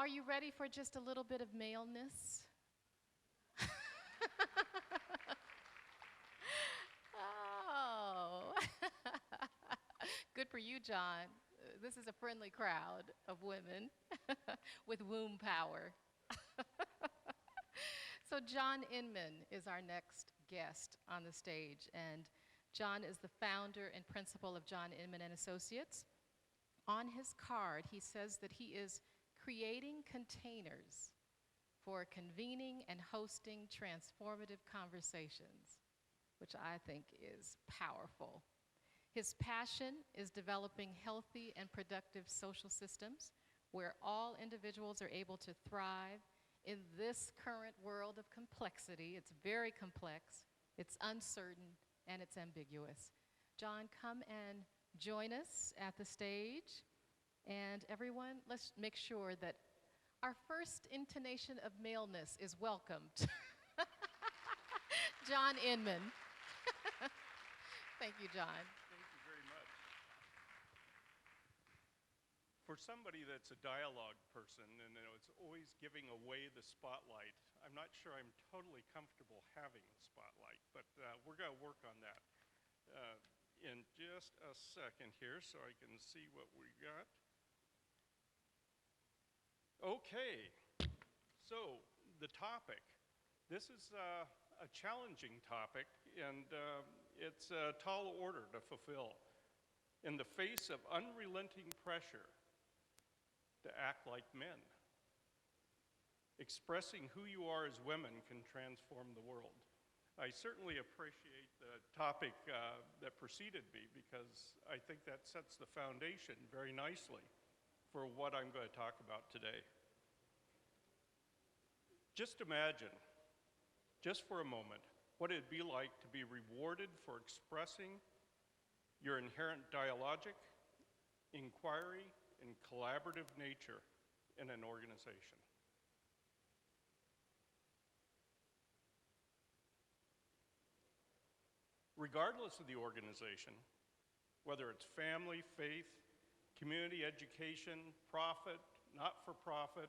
Are you ready for just a little bit of maleness? Oh, good for you, John. This is a friendly crowd of women with womb power. So John Inman is our next guest on the stage, and John is the founder and principal of John Inman and Associates. On his card, he says that he is creating containers for convening and hosting transformative conversations, which I think is powerful. His passion is developing healthy and productive social systems where all individuals are able to thrive in this current world of complexity. It's very complex, it's uncertain, and it's ambiguous. John, come and join us at the stage. And everyone, let's make sure that our first intonation of maleness is welcomed. John Inman. Thank you, John. Thank you very much. For somebody that's a dialogue person and it's always giving away the spotlight, I'm not sure I'm totally comfortable having a spotlight, but we're going to work on that in just a second here so I can see what we got. Okay, so the topic. This is a challenging topic, and it's a tall order to fulfill in the face of unrelenting pressure to act like men. Expressing who you are as women can transform the world. I certainly appreciate the topic that preceded me because I think that sets the foundation very nicely for what I'm going to talk about today. Just imagine, just for a moment, what it'd be like to be rewarded for expressing your inherent dialogic, inquiry, and collaborative nature in an organization. Regardless of the organization, whether it's family, faith, community, education, profit, not-for-profit,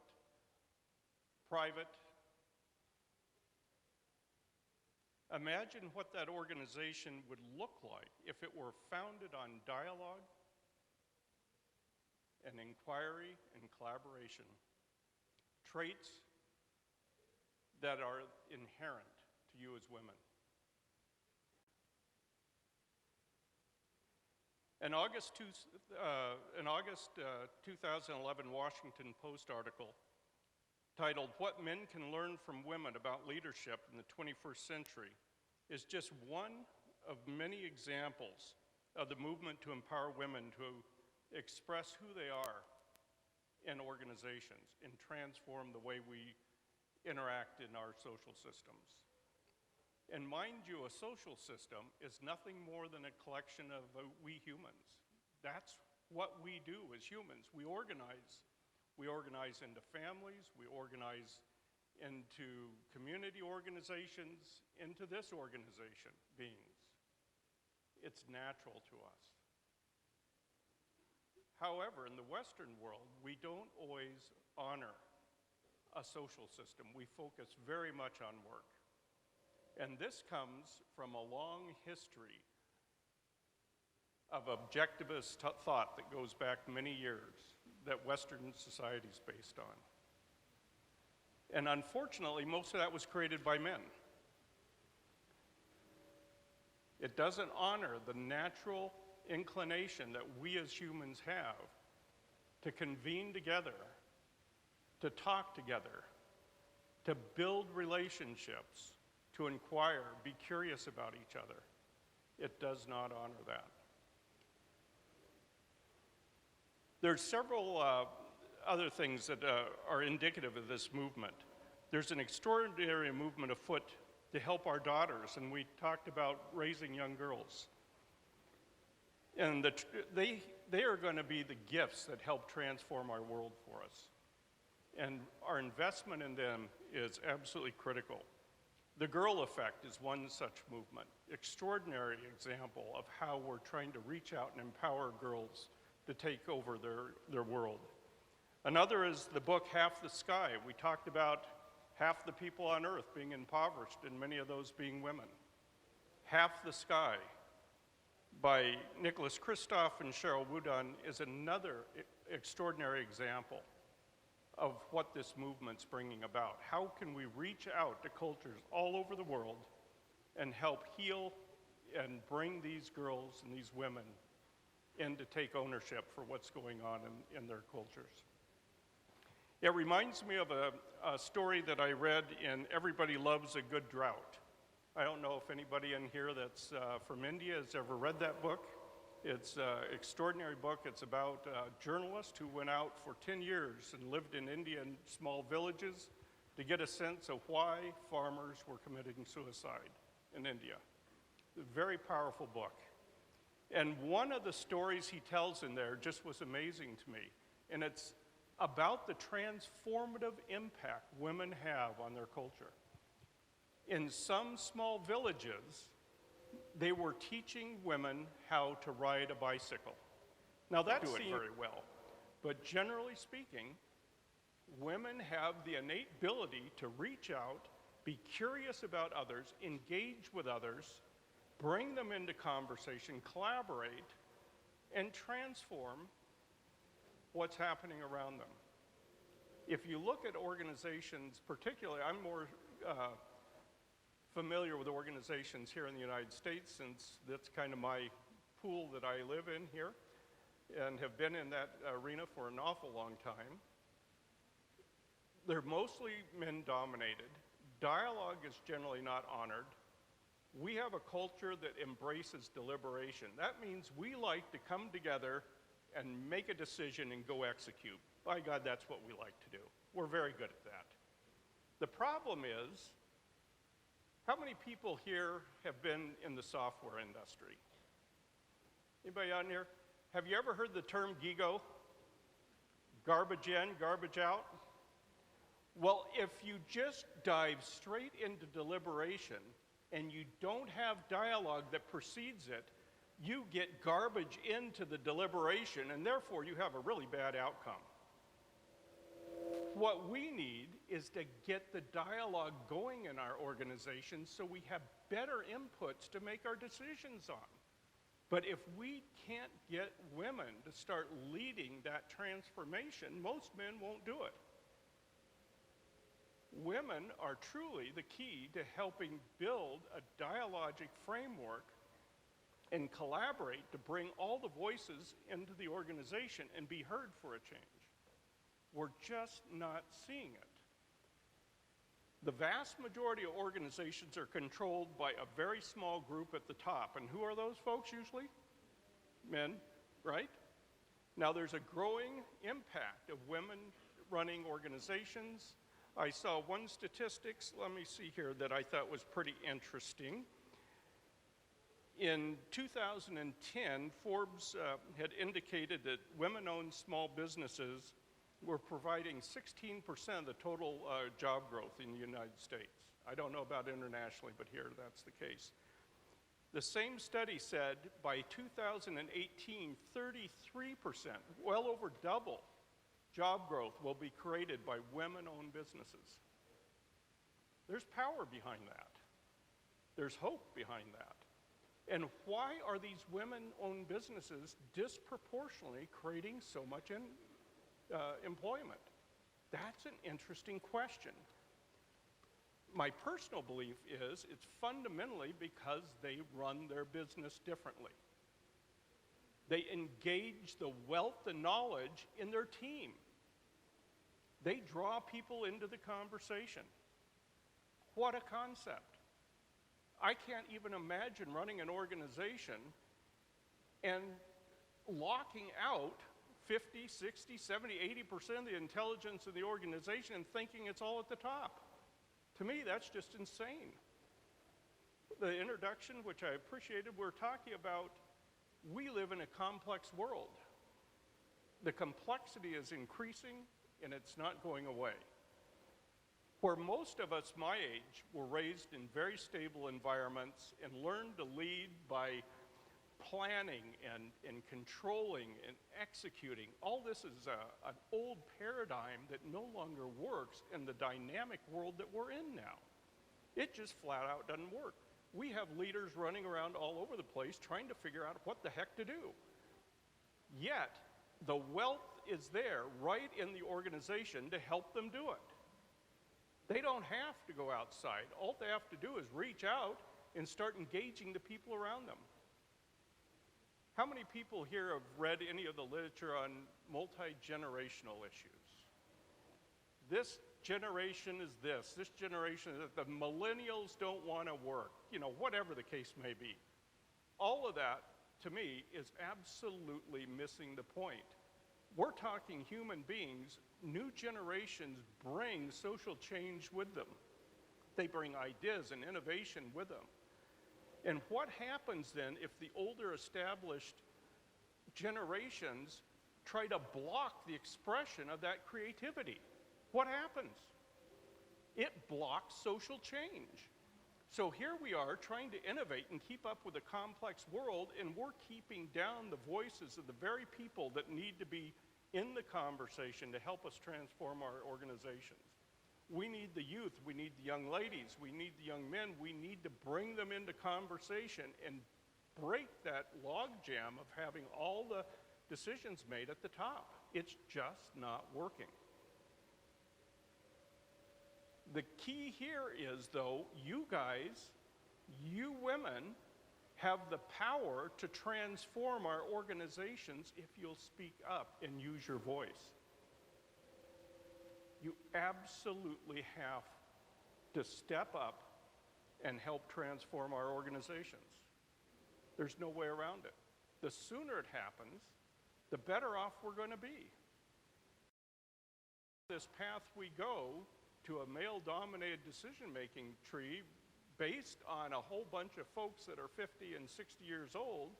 private, imagine what that organization would look like if it were founded on dialogue and inquiry and collaboration, traits that are inherent to you as women. An August 2011 Washington Post article titled "What Men Can Learn from Women About Leadership in the 21st Century" is just one of many examples of the movement to empower women to express who they are in organizations and transform the way we interact in our social systems. And mind you, a social system is nothing more than a collection of we humans. That's what we do as humans. We organize. We organize into families, we organize into community organizations, into this organization, beings. It's natural to us. However, in the Western world, we don't always honor a social system. We focus very much on work. And this comes from a long history of objectivist thought that goes back many years that Western society is based on. And unfortunately, most of that was created by men. It doesn't honor the natural inclination that we as humans have to convene together, to talk together, to build relationships, to inquire, be curious about each other. It does not honor that. There's several other things that are indicative of this movement. There's an extraordinary movement afoot to help our daughters, and we talked about raising young girls. And they are going to be the gifts that help transform our world for us. And our investment in them is absolutely critical. The Girl Effect is one such movement, extraordinary example of how we're trying to reach out and empower girls to take over their world. Another is the book Half the Sky. We talked about half the people on earth being impoverished, and many of those being women. Half the Sky by Nicholas Kristof and Cheryl Woodon is another extraordinary example of what this movement's bringing about. How can we reach out to cultures all over the world and help heal and bring these girls and these women in to take ownership for what's going on in their cultures? It reminds me of a story that I read in Everybody Loves a Good Drought. I don't know if anybody in here that's from India has ever read that book. It's an extraordinary book. It's about a journalist who went out for 10 years and lived in India in small villages to get a sense of why farmers were committing suicide in India. A very powerful book. And one of the stories he tells in there just was amazing to me. And it's about the transformative impact women have on their culture. In some small villages, they were teaching women how to ride a bicycle. Now that do it very well, but generally speaking, women have the innate ability to reach out, be curious about others, engage with others, bring them into conversation, collaborate, and transform what's happening around them. If you look at organizations, particularly, I'm more familiar with organizations here in the United States, since that's kind of my pool that I live in here and have been in that arena for an awful long time. They're mostly men-dominated. Dialogue is generally not honored. We have a culture that embraces deliberation. That means we like to come together and make a decision and go execute. By God, that's what we like to do. We're very good at that. The problem is, how many people here have been in the software industry? Anybody out here? Have you ever heard the term GIGO? Garbage in, garbage out? Well, if you just dive straight into deliberation and you don't have dialogue that precedes it, you get garbage into the deliberation, and therefore you have a really bad outcome. What we need is to get the dialogue going in our organization so we have better inputs to make our decisions on. But if we can't get women to start leading that transformation, most men won't do it. Women are truly the key to helping build a dialogic framework and collaborate to bring all the voices into the organization and be heard for a change. We're just not seeing it. The vast majority of organizations are controlled by a very small group at the top. And who are those folks usually? Men, right? Now there's a growing impact of women running organizations. I saw one statistics, let me see here, that I thought was pretty interesting. In 2010, Forbes had indicated that women-owned small businesses were providing 16% of the total job growth in the United States. I don't know about internationally, but here that's the case. The same study said by 2018, 33%, well over double, job growth will be created by women-owned businesses. There's power behind that. There's hope behind that. And why are these women-owned businesses disproportionately creating so much employment? That's an interesting question. My personal belief is it's fundamentally because they run their business differently. They engage the wealth and knowledge in their team. They draw people into the conversation. What a concept. I can't even imagine running an organization and locking out 50, 60, 70, 80% of the intelligence of the organization and thinking it's all at the top. To me, that's just insane. The introduction, which I appreciated, we're talking about, we live in a complex world. The complexity is increasing and it's not going away. Where most of us my age were raised in very stable environments and learned to lead by planning and controlling and executing. All this is an old paradigm that no longer works in the dynamic world that we're in now. It just flat out doesn't work. We have leaders running around all over the place trying to figure out what the heck to do. Yet, the wealth is there right in the organization to help them do it. They don't have to go outside. All they have to do is reach out and start engaging the people around them. How many people here have read any of the literature on multi-generational issues? This generation is this generation is that, the millennials don't want to work, whatever the case may be. All of that, to me, is absolutely missing the point. We're talking human beings. New generations bring social change with them. They bring ideas and innovation with them. And what happens then if the older established generations try to block the expression of that creativity? What happens? It blocks social change. So here we are trying to innovate and keep up with a complex world, and we're keeping down the voices of the very people that need to be in the conversation to help us transform our organizations. We need the youth, we need the young ladies, we need the young men. We need to bring them into conversation and break that logjam of having all the decisions made at the top. It's just not working. The key here is, though, you guys, you women, have the power to transform our organizations if you'll speak up and use your voice. You absolutely have to step up and help transform our organizations. There's no way around it. The sooner it happens, the better off we're going to be. This path we go to a male-dominated decision-making tree based on a whole bunch of folks that are 50 and 60 years old,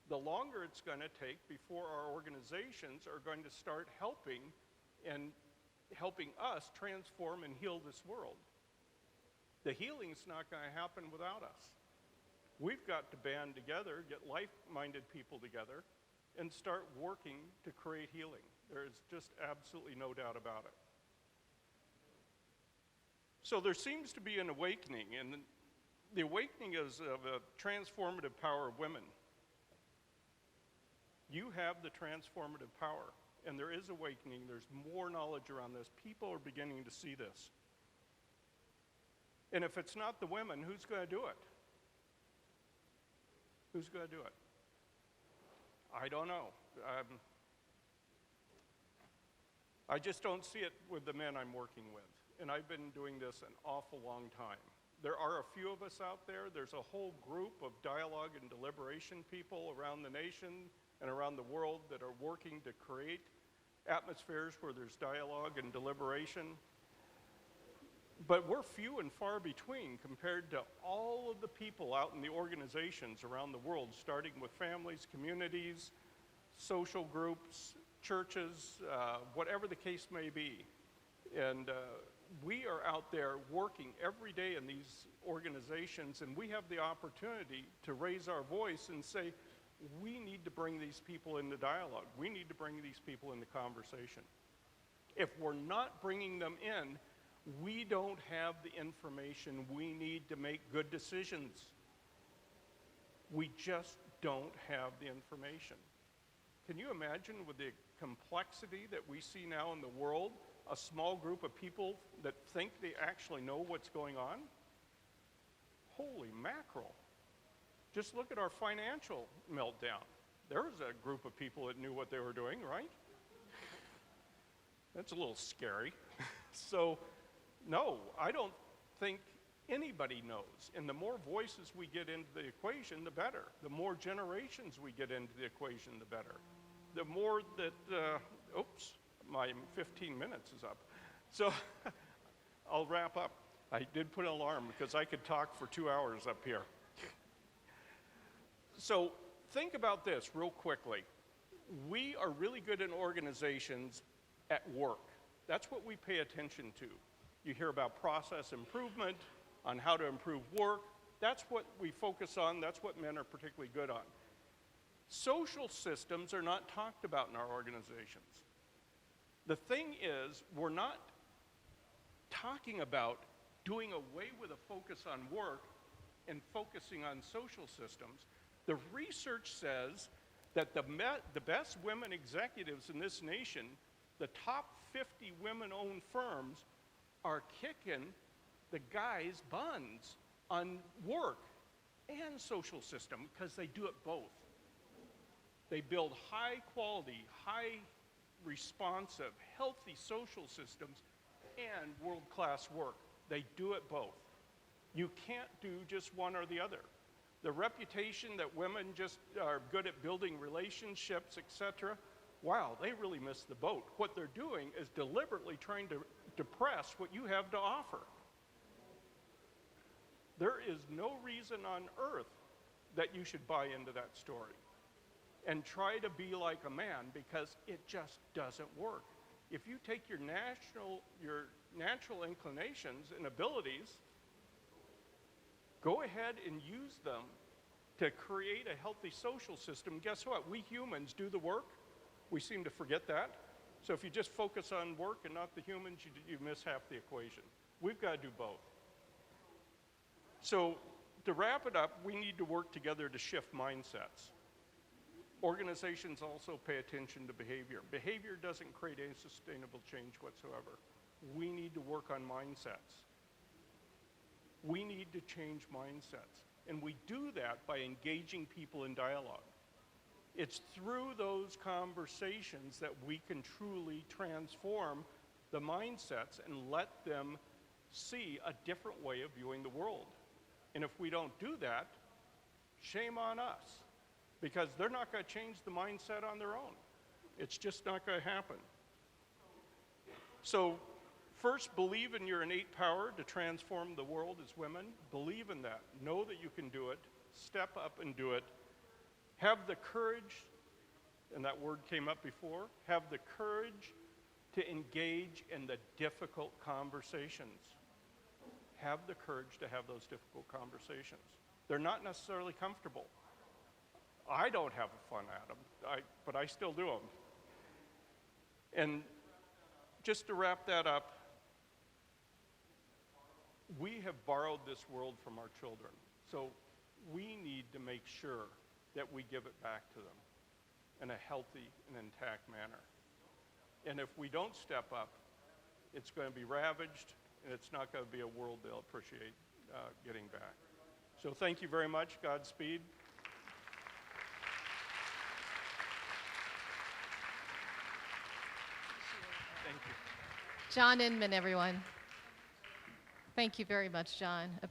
the longer it's going to take before our organizations are going to start helping us transform and heal this world. The healing's not going to happen without us. We've got to band together, get like-minded people together, and start working to create healing. There is just absolutely no doubt about it. So there seems to be an awakening, and the awakening is of a transformative power of women. You have the transformative power, and there is awakening. There's more knowledge around this. People are beginning to see this. And if it's not the women, who's going to do it? Who's going to do it? I don't know. I just don't see it with the men I'm working with. And I've been doing this an awful long time. There are a few of us out there. There's a whole group of dialogue and deliberation people around the nation and around the world that are working to create atmospheres where there's dialogue and deliberation. But we're few and far between compared to all of the people out in the organizations around the world, starting with families, communities, social groups, churches, whatever the case may be. And we are out there working every day in these organizations, and we have the opportunity to raise our voice and say, we need to bring these people into dialogue. We need to bring these people into conversation. If we're not bringing them in, we don't have the information we need to make good decisions. We just don't have the information. Can you imagine with the complexity that we see now in the world, a small group of people that think they actually know what's going on? Holy mackerel. Just look at our financial meltdown. There was a group of people that knew what they were doing, right? That's a little scary. So, no, I don't think anybody knows. And the more voices we get into the equation, the better. The more generations we get into the equation, the better. The more that, oops, my 15 minutes is up. So I'll wrap up. I did put an alarm because I could talk for 2 hours up here. So think about this real quickly. We are really good in organizations at work. That's what we pay attention to. You hear about process improvement, on how to improve work. That's what we focus on. That's what men are particularly good on. Social systems are not talked about in our organizations. The thing is, we're not talking about doing away with a focus on work and focusing on social systems. The research says that the best women executives in this nation, the top 50 women-owned firms, are kicking the guys' buns on work and social system because they do it both. They build high quality, high responsive, healthy social systems and world-class work. They do it both. You can't do just one or the other. The reputation that women just are good at building relationships, etc., wow, they really missed the boat. What they're doing is deliberately trying to depress what you have to offer. There is no reason on earth that you should buy into that story and try to be like a man, because it just doesn't work. If you take your natural inclinations and abilities, go ahead and use them to create a healthy social system. Guess what? We humans do the work. We seem to forget that. So if you just focus on work and not the humans, you miss half the equation. We've got to do both. So to wrap it up, we need to work together to shift mindsets. Organizations also pay attention to behavior. Behavior doesn't create any sustainable change whatsoever. We need to work on mindsets. We need to change mindsets. And we do that by engaging people in dialogue. It's through those conversations that we can truly transform the mindsets and let them see a different way of viewing the world. And if we don't do that, shame on us, because they're not going to change the mindset on their own. It's just not going to happen. So first, believe in your innate power to transform the world as women. Believe in that. Know that you can do it. Step up and do it. Have the courage, and that word came up before, have the courage to engage in the difficult conversations. Have the courage to have those difficult conversations. They're not necessarily comfortable. I don't have fun at them, but I still do them. And just to wrap that up, we have borrowed this world from our children. So we need to make sure that we give it back to them in a healthy and intact manner. And if we don't step up, it's going to be ravaged, and it's not going to be a world they'll appreciate getting back. So thank you very much. Godspeed. Thank you. John Inman, everyone. Thank you very much, John.